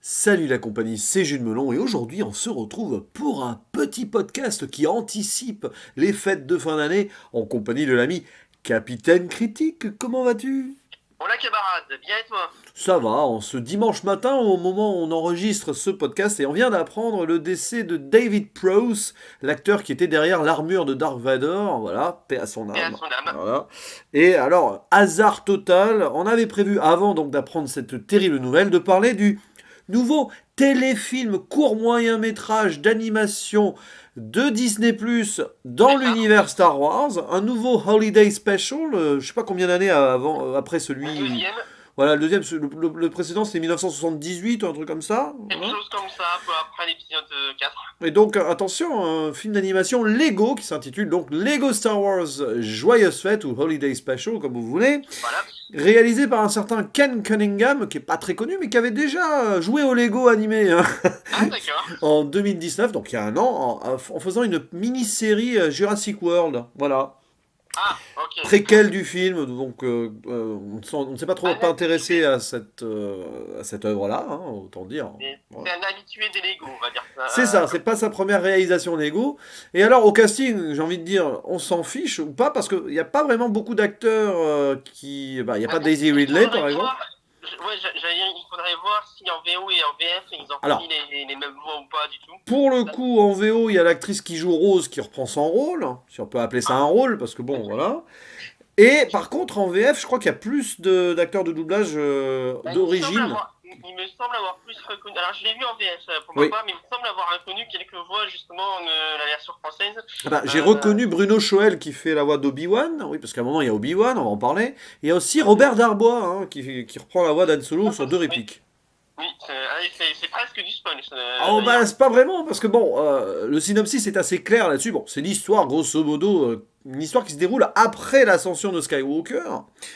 Salut la compagnie, c'est Jules Melon et aujourd'hui on se retrouve pour un petit podcast qui anticipe les fêtes de fin d'année en compagnie de l'ami Capitaine Critique. Comment vas-tu? Hola camarade, bien et toi? Ça va, en ce dimanche matin au moment où on enregistre ce podcast et on vient d'apprendre le décès de David Prowse, l'acteur qui était derrière l'armure de Dark Vador, voilà, paix à son Et à âme. son âme. Voilà. Et alors, hasard total, on avait prévu avant donc d'apprendre cette terrible nouvelle de parler du nouveau téléfilm court moyen métrage d'animation de Disney Plus dans C'est ça, l'univers Star Wars, un nouveau Holiday Special, je sais pas combien d'années avant, après le celui, deuxième, voilà, le deuxième, le précédent c'était 1978, un truc comme ça. quelque Voilà. chose comme ça, peu après l'épisode 4. Et donc, attention, un film d'animation Lego qui s'intitule donc Lego Star Wars Joyeuse Fête ou Holiday Special, comme vous voulez, Voilà. réalisé par un certain Ken Cunningham, qui est pas très connu, mais qui avait déjà joué au Lego animé hein, Ah d'accord. en 2019, donc il y a un an, en faisant une mini-série Jurassic World. Voilà. Ah, ok. Préquel du film, donc on ne s'est pas trop Un pas intéressé habitué. à cette œuvre-là, hein, autant dire. C'est Voilà. un habitué des Lego, on va dire ça. C'est ça, c'est pas sa première réalisation Lego. Et alors au casting, j'ai envie de dire, on s'en fiche ou pas, parce qu'il n'y a pas vraiment beaucoup d'acteurs qui... Bah, il n'y a pas Daisy Il Ridley faudrait par exemple. voir, ouais, j'allais dire, il faudrait voir si en VO et en VF ils ont repris Alors, les mêmes voix ou pas du tout. pour le coup, en VO, il y a l'actrice qui joue Rose qui reprend son rôle, si on peut appeler ça un Ah, rôle, parce que bon, ok. voilà. Et par contre, en VF, je crois qu'il y a plus d'acteurs de doublage Ben, d'origine. il me semble avoir plus reconnu. Alors, je l'ai vu en VF pour ma Oui. part, mais il me semble avoir reconnu quelques voix justement de la version française. Ah bah, j'ai Euh, reconnu Bruno Choel qui fait la voix d'Obi-Wan, oui, parce qu'à un moment il y a Obi-Wan, on va en parler. Il y a aussi mhm. Robert Darbois hein, qui reprend la voix d'Han Solo sur deux Oui, répliques. oui, c'est presque du spoil Oh bah d'ailleurs. c'est pas vraiment, parce que bon, le synopsis est assez clair là-dessus. Bon, c'est l'histoire, grosso modo, une histoire qui se déroule après l'ascension de Skywalker,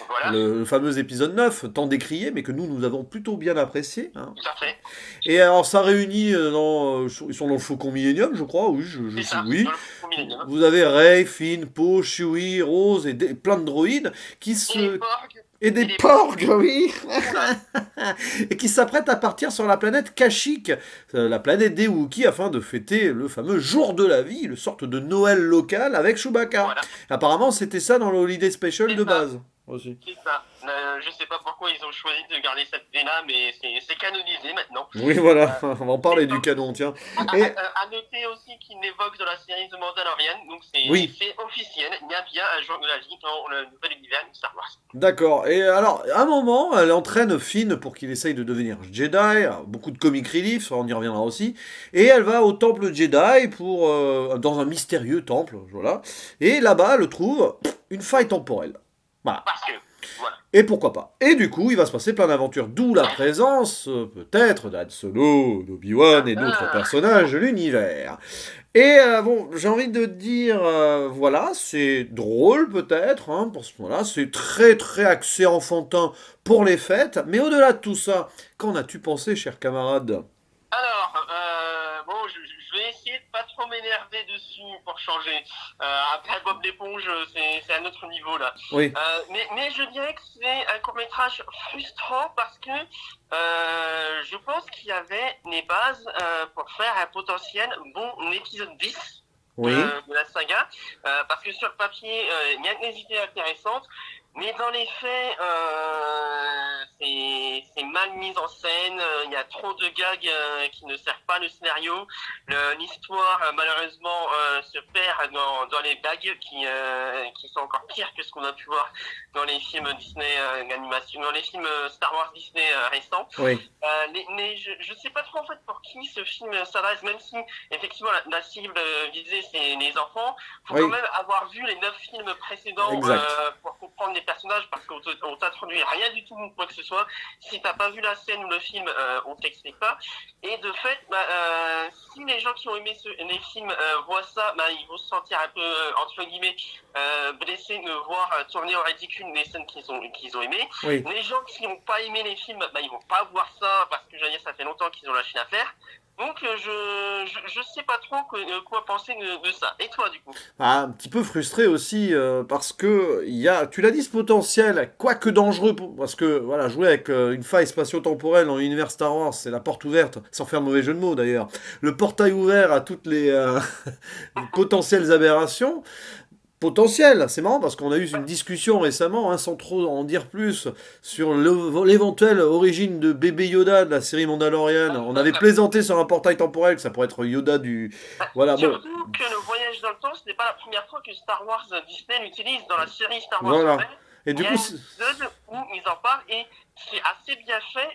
Voilà, le fameux épisode 9, tant décrié, mais que nous avons plutôt bien apprécié. Hein. tout à fait. Et alors ça réunit, ils sont dans le Faucon Millennium, je crois, oui, je C'est sais, ça, oui. dans le Faucon Millennium. Vous avez Rey, Finn, Poe, Chewie, Rose et plein de droïdes qui Et les se... porgs, Et des et les porgs, porgs, oui. oula, Et qui s'apprêtent à partir sur la planète Kashyyyk, la planète des Wookiees, afin de fêter le fameux jour de la vie, le sorte de Noël local avec Chewbacca. voilà, Apparemment, c'était ça dans le Holiday Special c'est de ça. base. Aussi. C'est ça. Je sais pas pourquoi ils ont choisi de garder cette idée-là, mais c'est canonisé maintenant. Oui, voilà, Euh, on va en c'est parler du pas- canon, tiens. à, Et à noter aussi qu'il évoque de la série The Mandalorian, donc oui, c'est officiel. Il y a bien un jour de la vie dans le nouvel univers de Star Wars. d'accord. Et alors, à un moment, elle entraîne Finn pour qu'il essaye de devenir Jedi. Alors, beaucoup de comic relief, on y reviendra aussi. Et elle va au temple Jedi pour dans un mystérieux temple, voilà. Et là-bas, elle trouve une faille temporelle. Voilà. Parce que, voilà. Et pourquoi pas. Et du coup, il va se passer plein d'aventures, d'où la présence, peut-être, d'Han Solo, d'Obi-Wan Ah, et d'autres ah. personnages de l'univers. Et bon, j'ai envie de dire, voilà, c'est drôle peut-être, hein, pour ce moment-là, c'est très très axé enfantin pour les fêtes, mais au-delà de tout ça, qu'en as-tu pensé, cher camarade? Alors, bon, je vais essayer de pas trop m'énerver dessus pour changer. Après Bob l'éponge, c'est un autre niveau là. Oui, Mais je dirais que c'est un court métrage frustrant parce que je pense qu'il y avait les bases pour faire un potentiel bon épisode 10 oui, de la saga, parce que sur le papier, il y a des idées intéressantes, mais dans les faits, c'est mal mis en scène, il y a trop de gags qui ne servent pas le scénario, l'histoire malheureusement se perd dans les blagues qui sont encore pires que ce qu'on a pu voir dans les films Disney d'animation, dans les films Star Wars Disney récents. oui, Mais je sais pas trop en fait pour qui ce film s'adresse, même si effectivement la cible visée c'est les enfants. Faut quand oui, même avoir vu les 9 films précédents exact. pour comprendre les personnages parce qu'on t'introduit rien du tout quoi que ce soit. Si t'as pas vu la scène ou le film, on t'explique pas. Et de fait, si les gens qui ont aimé les films voient ça, ils vont se sentir un peu entre guillemets blessés de voir tourner au ridicule les scènes qu'ils ont aimées. Oui, Les gens qui n'ont pas aimé les films, ils vont pas voir ça parce que je veux dire, ça fait longtemps qu'ils ont lâché l'affaire. Donc je sais pas trop quoi penser de ça. Et toi du coup? Un petit peu frustré aussi parce que tu l'as dit, ce potentiel, quoique dangereux, parce que voilà, jouer avec une faille spatio-temporelle dans l'univers Star Wars, c'est la porte ouverte, sans faire de mauvais jeu de mots d'ailleurs, le portail ouvert à toutes les potentielles aberrations. Potentiel. C'est marrant parce qu'on a eu une discussion récemment, hein, sans trop en dire plus, sur l'éventuelle origine de bébé Yoda de la série Mandalorian. On avait plaisanté sur un portail temporel que ça pourrait être Yoda du... Voilà, bon, Surtout que le voyage dans le temps, ce n'est pas la première fois que Star Wars Disney l'utilise dans la série Star Wars voilà. Rebels. Et Il du y a coup, un épisode où ils en parlent et c'est assez bien fait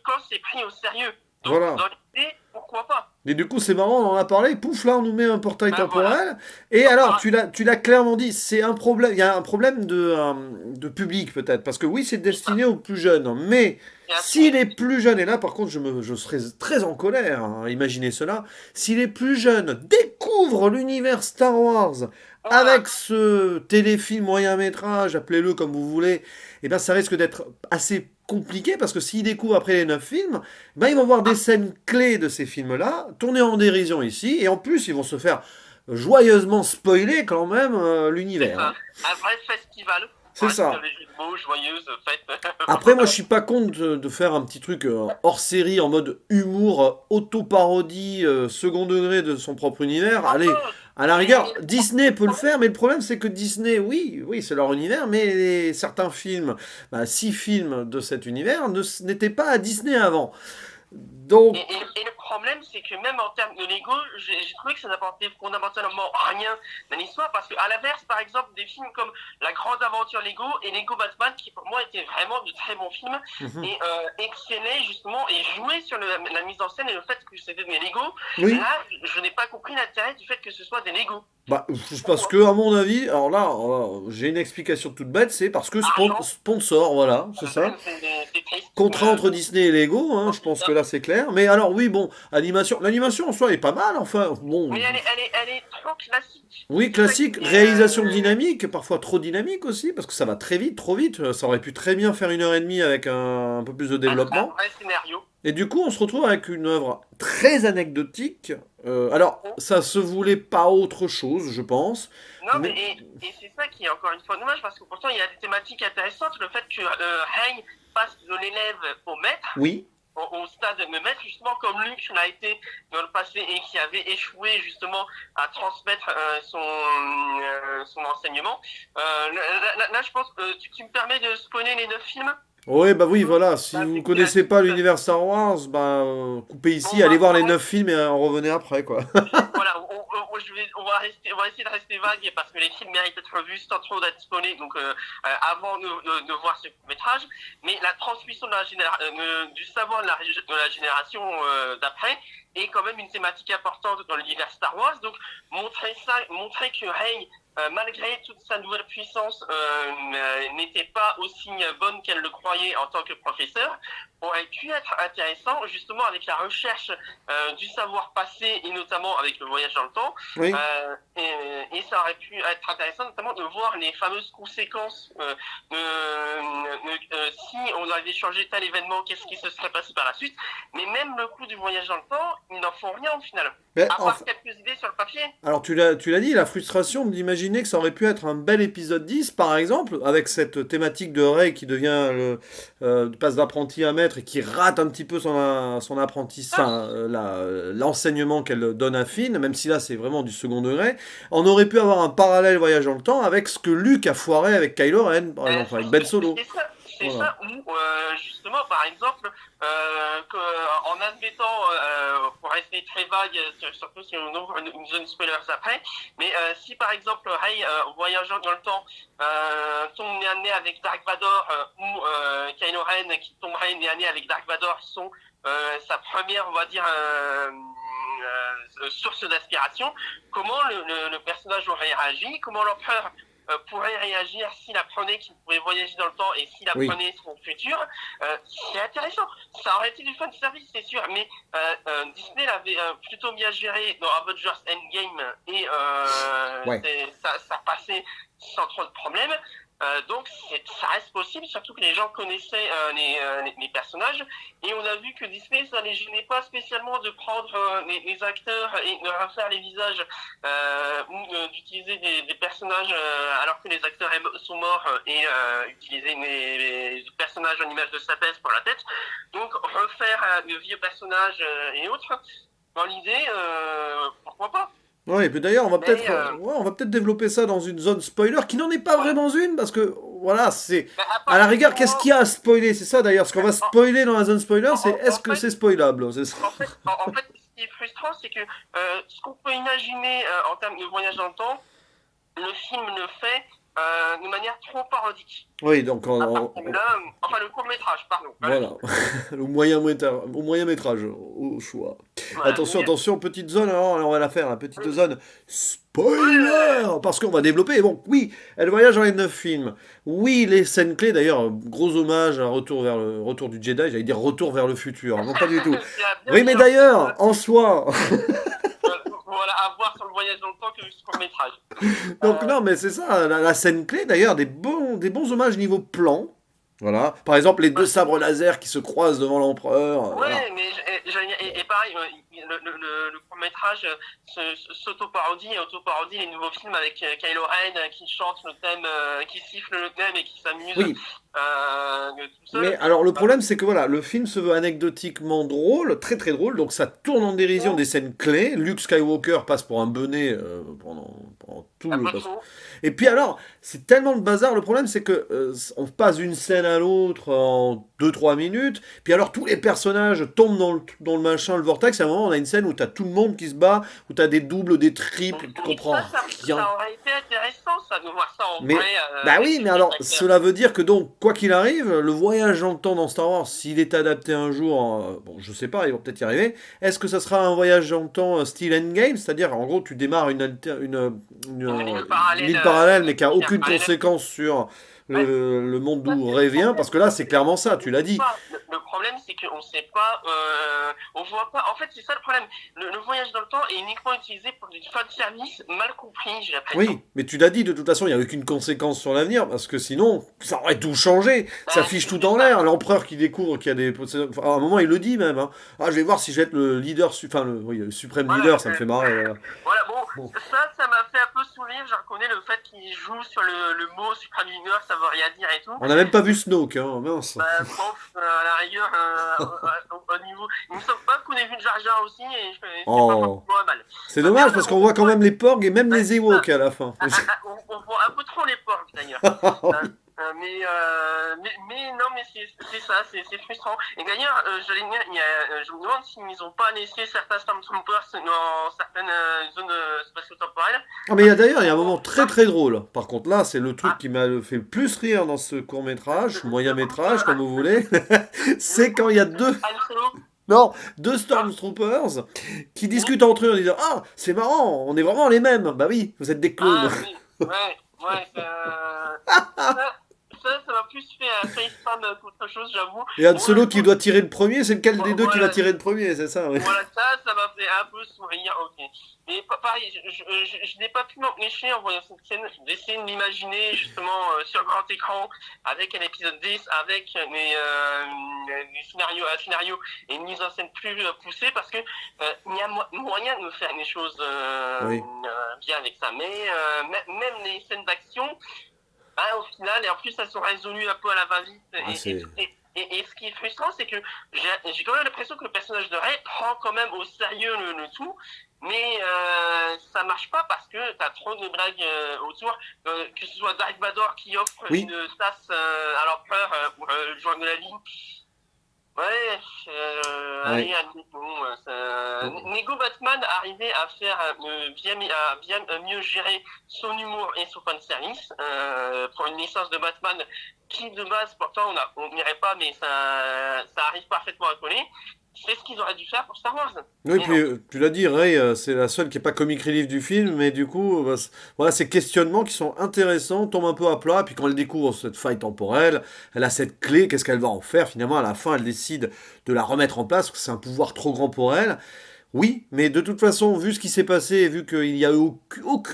quand c'est pris au sérieux. Donc voilà. dans l'idée, pourquoi pas? Et du coup, c'est marrant, on en a parlé, pouf, là, on nous met un portail Ben voilà. temporel. Et alors, tu l'as clairement dit, c'est un problème, il y a un problème de public peut-être, parce que oui, c'est destiné aux plus jeunes, mais Bien si sûr. les plus jeunes, et là par contre, je serais très en colère, hein, imaginez cela, si les plus jeunes découvrent l'univers Star Wars Voilà. avec ce téléfilm moyen métrage, appelez-le comme vous voulez, eh ben ça risque d'être assez compliqué parce que s'ils découvrent après les 9 films, ben ils vont voir des scènes clés de ces films-là, tournées en dérision ici, et en plus ils vont se faire joyeusement spoiler quand même C'est l'univers, hein. ça. Un vrai festival. C'est Presque ça. les jeux de mots, joyeuse fête. Après, moi, je suis pas contre de faire un petit truc hors série en mode humour, auto-parodie, second degré de son propre univers. Allez, à la rigueur, Disney peut le faire, mais le problème, c'est que Disney, oui, oui, c'est leur univers, mais certains films, 6 films de cet univers, n'étaient pas à Disney avant. Et, Donc, et le problème, c'est que même en termes de Lego, j'ai trouvé que ça n'apportait fondamentalement rien dans l'histoire, parce qu'à l'inverse, par exemple, des films comme La Grande Aventure Lego et Lego Batman, qui pour moi étaient vraiment de très bons films, mhm. et excellaient justement et jouaient sur la mise en scène et le fait que c'était des Lego. Oui. Là, je n'ai pas compris l'intérêt du fait que ce soit des Lego. Bah, parce que, à mon avis, alors là, j'ai une explication toute bête, c'est parce que Argent, sponsor, voilà, c'est ça. c'est triste. Contrat entre Disney et Lego, hein, je pense que là c'est clair. Mais alors oui, bon, l'animation en soi est pas mal, enfin, bon, Mais elle est trop classique. oui, C'est ça classique, qui réalisation dynamique, parfois trop dynamique aussi, parce que ça va très vite, trop vite. Ça aurait pu très bien faire 1 heure et demie avec un peu plus de un développement. vrai scénario. Et du coup, on se retrouve avec une œuvre très anecdotique. Alors, ça se voulait pas autre chose, je pense. Non, mais Mais et c'est ça qui est encore une fois dommage parce que pourtant il y a des thématiques intéressantes. Le fait que Rey passe de l'élève au maître, oui, au stade de maître, justement comme Luke l'a été dans le passé et qui avait échoué justement à transmettre son enseignement. Là, je pense que tu me permets de spoiler les 9 films. ouais, bah oui, voilà. Si Bah, vous c'est connaissez pas classique. l'univers Star Wars, bah coupez Bon, ici, allez voir les 9 films et en revenez après, quoi. voilà, on va essayer de rester vague parce que les films méritent d'être vus sans trop d'être spoilés, donc avant de voir ce métrage. Mais la transmission de du savoir de la génération d'après est quand même une thématique importante dans l'univers Star Wars. Donc montrer que Rey, malgré toute sa nouvelle puissance, n'était pas aussi bonne qu'elle le croyait en tant que professeur, aurait pu être intéressant justement avec la recherche du savoir passé et notamment avec le voyage dans le temps. Oui. Et ça aurait pu être intéressant notamment de voir les fameuses conséquences si on avait changé tel événement, qu'est-ce qui se serait passé par la suite. Mais même le coup du voyage dans le temps, ils n'en font rien au final. Mais À part quelques idées sur le papier. alors tu l'as dit, la frustration d'imaginer que ça aurait pu être un bel épisode 10, par exemple, avec cette thématique de Rey qui devient passe d'apprenti à maître et qui rate un petit peu son apprentissage, l'enseignement qu'elle donne à Finn, même si là c'est vraiment du second degré. On aurait pu avoir un parallèle voyage dans le temps avec ce que Luke a foiré avec Kylo Ren, par exemple, avec Ben Solo. C'est Voilà. ça où, justement, par exemple, en admettant, pour rester très vague, surtout si on ouvre une zone spoilers après, mais si par exemple Rey, voyageant dans le temps, tombe nez à nez avec Dark Vador, ou Kylo Ren qui tomberait nez à nez avec Dark Vador, sont sa première, on va dire, source d'inspiration, comment le personnage aurait réagi, comment l'empereur pourrait réagir s'il apprenait qu'il pourrait voyager dans le temps et s'il apprenait son futur. C'est intéressant. Ça aurait été du fan service, c'est sûr, mais Disney l'avait plutôt bien géré dans Avengers Endgame et ça passait sans trop de problèmes. Donc ça reste possible, surtout que les gens connaissaient les personnages, et on a vu que Disney, ça les gênait pas spécialement de prendre les acteurs et de refaire les visages, ou d'utiliser des personnages alors que les acteurs sont morts, et utiliser les personnages en image de synthèse pour la tête. Donc refaire de vieux personnages et autres, dans l'idée, pourquoi pas. Ouais, et puis d'ailleurs, Mais on va peut-être développer ça dans une zone spoiler qui n'en est pas ouais. vraiment une, parce que voilà, c'est. Mais à À la partir du rigueur, qu'est-ce moment qu'il y a à spoiler? C'est ça d'ailleurs, ce qu'on va en, spoiler dans la zone spoiler, c'est en est-ce que fait, c'est spoilable? C'est ça. en fait, ce qui est frustrant, c'est que ce qu'on peut imaginer en termes de voyage dans le temps, le film le fait de manière trop parodique. Oui, donc À partir de là, enfin le court métrage, pardon. voilà, au moyen métrage, au choix. Voilà, Attention, attention, petite zone, alors on va la faire, la petite zone spoiler, parce qu'on va développer. Bon, oui, elle voyage dans les 9 films. Oui, les scènes clés, d'ailleurs, gros hommage à Retour du Jedi, j'allais dire Retour vers le futur, non pas du tout. bien Oui, mais meilleur film, d'ailleurs, en soi, voilà, à voir sur le voyage dans le temps que ce court métrage. donc Euh, non, mais c'est ça, la scène clé, d'ailleurs, des bons hommages niveau plan. Voilà. Par exemple, les deux ouais. sabres laser qui se croisent devant l'empereur. Voilà. Ouais, mais et pareil, le court-métrage s'auto-parodie et auto-parodie les nouveaux films avec Kylo Ren qui chante le thème, qui siffle le thème et qui s'amuse Oui, tout seul. mais alors le problème c'est que voilà, le film se veut anecdotiquement drôle, très très drôle, donc ça tourne en dérision des scènes clés. Luke Skywalker passe pour un benet pendant tout Un le peu passe. trop. Et puis alors, c'est tellement de bazar, le problème c'est que on passe d'une scène à l'autre en 2 3 minutes, puis alors tous les personnages tombent dans le machin, le vortex, et à un moment on a une scène où t'as tout le monde qui se bat, où t'as des doubles, des triples, tu Mais comprends rien. ça aurait été intéressant, ça, de voir ça en Mais, vrai, bah avec oui, mais des vrais alors, acteurs. cela veut dire que donc, quoi qu'il arrive, le voyage dans le temps dans Star Wars, s'il est adapté un jour, bon, je sais pas, ils vont peut-être y arriver, est-ce que ça sera un voyage dans le temps style Endgame? C'est-à-dire, en gros, tu démarres Une ligne une parallèle, ligne parallèle, mais qui a univers aucune parallèle. conséquence sur Ouais. le monde Ça, d'où c'est le revient, problème. parce que là, c'est clairement ça, On tu l'as sait dit. pas. Le problème, c'est qu'on sait pas, on voit pas. En fait, c'est ça le problème. Le voyage dans le temps est uniquement utilisé pour du fan service mal compris, j'ai l'impression. Oui, mais tu l'as dit, de toute façon, il n'y a aucune conséquence sur l'avenir, parce que sinon, ça aurait tout changé. Ça fiche tout C'est en ça. l'air. L'empereur qui découvre qu'il y a des... Enfin, à un moment, il le dit même. Hein. Ah, je vais voir si je vais être le leader, enfin, oui, le suprême Voilà, leader, ça me fait marrer. voilà, bon, Bon. ça m'a fait un peu sourire. Je reconnais le fait qu'il joue sur le mot Supreme Leader, ça veut rien dire et tout. On n'a même pas vu Snoke, hein, mince. Bah, prof, à la rigueur, au niveau. Il me semble pas qu'on ait vu Jar Jar aussi, et c'est pas Oh, forcément mal. c'est dommage, D'ailleurs, parce qu'on voit quand même les Porgs et même bah, les Ewoks à la fin. on voit un peu trop les porcs d'ailleurs. Mais non, mais c'est ça, c'est frustrant. Et d'ailleurs, je me demande s'ils n'ont pas laissé certains Stormtroopers dans certaines zones spatio-temporelles. Ah, mais d'ailleurs, il y a un moment très très drôle. Par contre, là, c'est le truc Ah, qui m'a fait le plus rire dans ce court-métrage, moyen-métrage, comme vous le voulez. C'est quand il y a deux... Han Solo. Non, deux Ah, Stormtroopers qui discutent entre eux en disant «Ah, c'est marrant, on est vraiment les mêmes!» Bah oui, vous êtes des clones. oui, ouais, ça m'a plus fait un facepalm qu'autre chose, j'avoue. Et Han Bon, Solo qui doit tirer le premier, c'est lequel des deux qui va voilà, tirer le premier, c'est ça, oui. voilà, ça m'a fait un peu sourire, ok. Mais pareil, je n'ai pas pu m'empêcher en voyant cette scène d'essayer de m'imaginer justement sur grand écran avec un épisode 10, avec un scénario et une mise en scène plus poussée, parce que il y a moyen de faire des choses Oui. bien avec ça. Mais même les scènes d'action, au final, et en plus, elles sont résolues un peu à la va-vite. Ah, c'est... Et ce qui est frustrant, c'est que j'ai quand même l'impression que le personnage de Rey prend quand même au sérieux le tout, mais ça marche pas parce que t'as trop de blagues autour, que ce soit Darth Vader qui offre Oui, une tasse à l'empereur pour le jour de la vie. Ouais, ouais. allez, admettons. Nego Batman arrivait à faire à bien mieux gérer son humour et son fanservice pour une licence de Batman qui de base pourtant on n'irait pas, mais ça arrive parfaitement à coller. C'est ce qu'ils auraient dû faire pour Star Wars. Oui, Mais puis non. tu l'as dit, Rey, c'est la seule qui n'est pas comic relief du film, mais du coup, bah, voilà, ces questionnements qui sont intéressants tombent un peu à plat, puis quand elle découvre cette faille temporelle, elle a cette clé, qu'est-ce qu'elle va en faire? Finalement, à la fin, elle décide de la remettre en place, parce que c'est un pouvoir trop grand pour elle. Oui, mais de toute façon, vu ce qui s'est passé, vu qu'il y a eu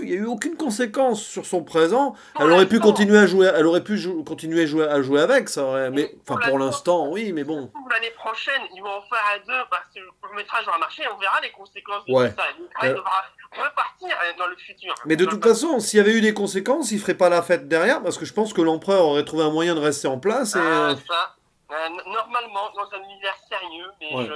il y a eu aucune conséquence sur son présent, Pour elle aurait pu l'instant, continuer à jouer, elle aurait pu continuer à jouer avec, ça aurait, mais mais enfin pour pour l'instant, l'instant, oui, mais bon, pour l'année prochaine, ils vont en faire à deux parce que le court-métrage aura marché, on verra les conséquences de tout ouais. ça. Et après, il Euh, devra repartir dans le futur. mais de toute façon, s'il y avait eu des conséquences, il ferait pas la fête derrière, parce que je pense que l'empereur aurait trouvé un moyen de rester en place et Ah, ça. Normalement, dans un univers sérieux, mais ouais.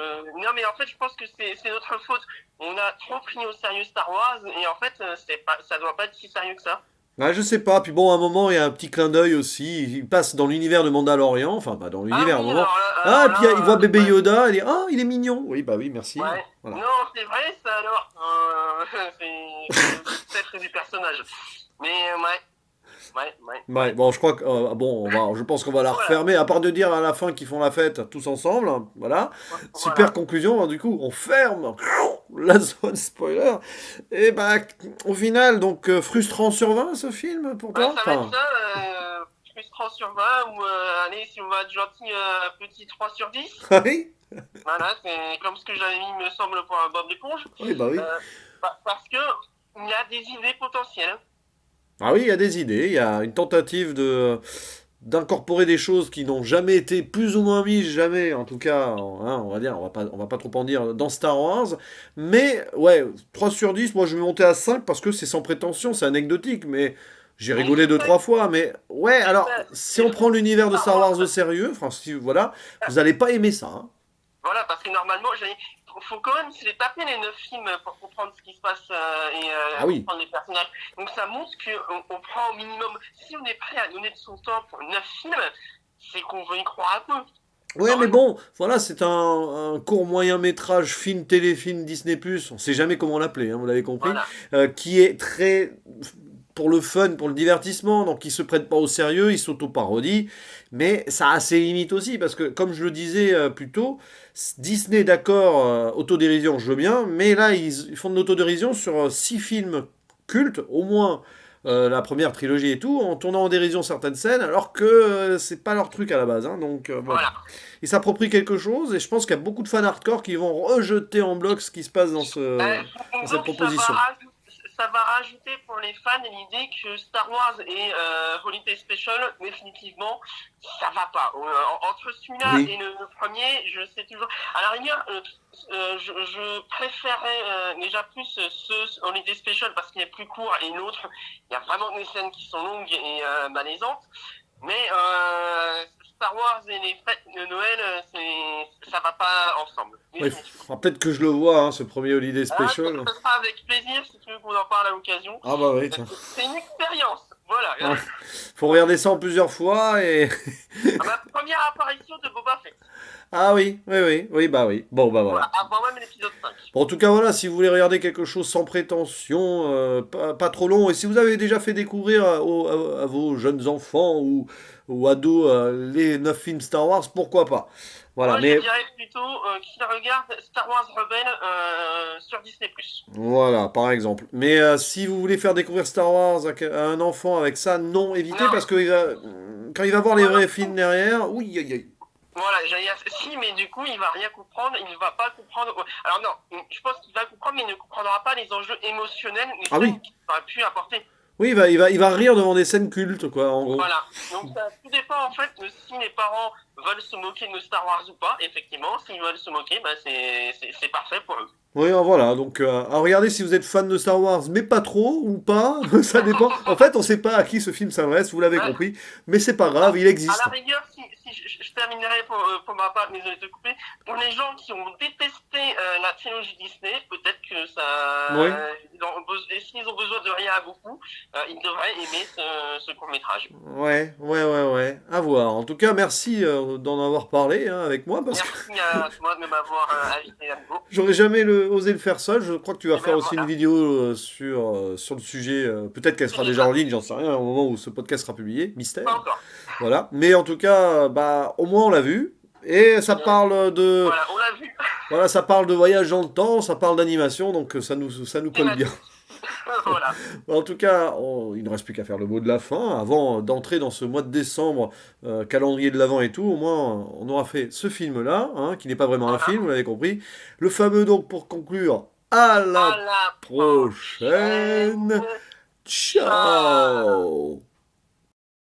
non, mais en fait, je pense que c'est notre faute. On a trop pris au sérieux Star Wars, et en fait, c'est pas, ça doit pas être si sérieux que ça. Ah, je sais pas. Puis bon, à un moment, il y a un petit clin d'œil aussi. Il passe dans l'univers de Mandalorian. Enfin, pas dans Ah l'univers, à un oui, moment. Ah, alors et puis il voit là, bébé ouais, Yoda. Il dit, ah, il est mignon. Oui, bah oui, merci. ouais. Voilà. Non, c'est vrai, ça alors. C'est peut-être du personnage. Mais ouais. Ouais, bon, je crois que bon, je pense qu'on va la Voilà, refermer. À part de dire à la fin qu'ils font la fête tous ensemble, hein, voilà. Super voilà. conclusion. Hein, du coup, on ferme la zone spoiler. Et bah, au final, donc frustrant sur 20 ce film pour Ouais, toi. ça va être Enfin, ça, frustrant sur 20, ou allez, si on va être gentil, petit 3 sur 10. oui, Voilà, c'est comme ce que j'avais mis, me semble, pour un Bob l'éponge. oui, bah oui. Euh, parce que il y a des idées potentielles. Ah oui, il y a des idées. Il y a une tentative de d'incorporer des choses qui n'ont jamais été plus ou moins mises, jamais, en tout cas, hein, on va dire, on va pas trop en dire dans Star Wars, mais ouais, 3 sur 10, moi je vais monter à 5 parce que c'est sans prétention, c'est anecdotique, mais j'ai Mais rigolé deux, trois fois, mais ouais, c'est alors, ça, si c'est on prend l'univers de Star Star Wars. Wars au sérieux, enfin, si, voilà, vous allez pas aimer ça, hein. Voilà, parce que normalement, faut quand même se les taper les 9 films pour comprendre ce qui se passe et Ah oui. comprendre les personnages. Donc ça montre qu'on prend au minimum, si on est prêt à donner de son temps pour 9 films, c'est qu'on veut y croire un peu. Ouais, mais Normalement. bon, voilà, c'est un court moyen métrage, film, téléfilm, Disney+, on sait jamais comment l'appeler, hein, vous l'avez compris, Voilà. qui est très pour le fun, pour le divertissement, donc il se prête pas au sérieux, il s'auto-parodie, mais ça a ses limites aussi, parce que comme je le disais plus tôt, Disney, d'accord, autodérision, je veux bien, mais là, ils font de l'autodérision sur 6 films cultes, au moins la première trilogie et tout, en tournant en dérision certaines scènes, alors que c'est pas leur truc à la base, hein, donc bon. Voilà. Ils s'approprient quelque chose, et je pense qu'il y a beaucoup de fans hardcore qui vont rejeter en bloc ce qui se passe dans cette Donc proposition. ça va rajouter pour les fans l'idée que Star Wars et Holiday Special, définitivement, ça va pas. Entre celui-là Oui. et le premier, je sais toujours. À la rigueur, je préférais déjà plus ce Holiday Special parce qu'il est plus court, et l'autre, il y a vraiment des scènes qui sont longues et malaisantes. Mais Star Wars et les fêtes de Noël, ça va pas ensemble. Ouais, faudra peut-être que je le vois, hein, ce premier Holiday Ah, Special. ça sera avec plaisir si tu veux qu'on en parle à l'occasion. Ah bah oui, tiens. C'est une expérience. Voilà. Ah, faut regarder ça en plusieurs fois et... Ma première apparition de Boba Fett. Ah oui, oui, oui, oui, bah oui. Bon, bah voilà. Voilà, avant même l'épisode 5. Bon, en tout cas, voilà, si vous voulez regarder quelque chose sans prétention, pas trop long, et si vous avez déjà fait découvrir à vos jeunes enfants ou ados les 9 films Star Wars, pourquoi pas. Voilà, Moi, je mais dirais plutôt qu'il regarde Star Wars Rebelle sur Disney+. voilà, par exemple. Mais si vous voulez faire découvrir Star Wars à un enfant avec ça, non, évitez, Non, parce que quand il va voir les voilà. vrais films derrière, oui, aïe, aïe. Voilà, j'allais dire, si, mais du coup, il va rien comprendre, il ne va pas comprendre. Alors non, je pense qu'il va comprendre, mais il ne comprendra pas les enjeux émotionnels, les Ah oui, scènes qu'il aurait pu apporter. oui, il va rire devant des scènes cultes, quoi, en gros. Voilà. Donc ça tout dépend en fait de si les parents veulent se moquer de Star Wars ou pas. Effectivement, s'ils veulent se moquer, bah c'est parfait pour eux. Oui, voilà, donc à regarder si vous êtes fan de Star Wars, mais pas trop ou pas, ça dépend. En fait, on sait pas à qui ce film s'adresse, vous l'avez Ouais. compris, mais c'est pas grave, il À existe. la rigueur, si je terminerai pour ma part, désolé de te couper, pour les gens qui ont détesté la trilogie Disney, peut-être que ça... Oui. Et s'ils ont besoin de rien à beaucoup, ils devraient aimer ce court-métrage. Ouais, ouais, ouais, ouais, à voir. En tout cas, merci d'en avoir parlé hein, avec moi, parce que Merci à toi de m'avoir invité à nouveau. j'aurais jamais osé le faire seul. Je crois que tu vas Et faire ben aussi une voilà. vidéo sur le sujet. Peut-être qu'elle sera déjà en ligne, j'en sais rien, au moment où ce podcast sera publié. Pas Mystère. encore. Voilà. Mais en tout cas, bah, au moins on l'a vu. Et ça parle de, Voilà, on l'a vu. voilà, ça parle de voyage dans le temps, ça parle d'animation, donc ça nous colle bien. Thématique. Voilà. En tout cas, il ne reste plus qu'à faire le mot de la fin. Avant d'entrer dans ce mois de décembre, calendrier de l'Avent et tout, au moins on aura fait ce film-là, hein, qui n'est pas vraiment un Voilà. film, vous l'avez compris. Le fameux, donc, pour conclure, à À la la prochaine. prochaine. Ciao. Ciao.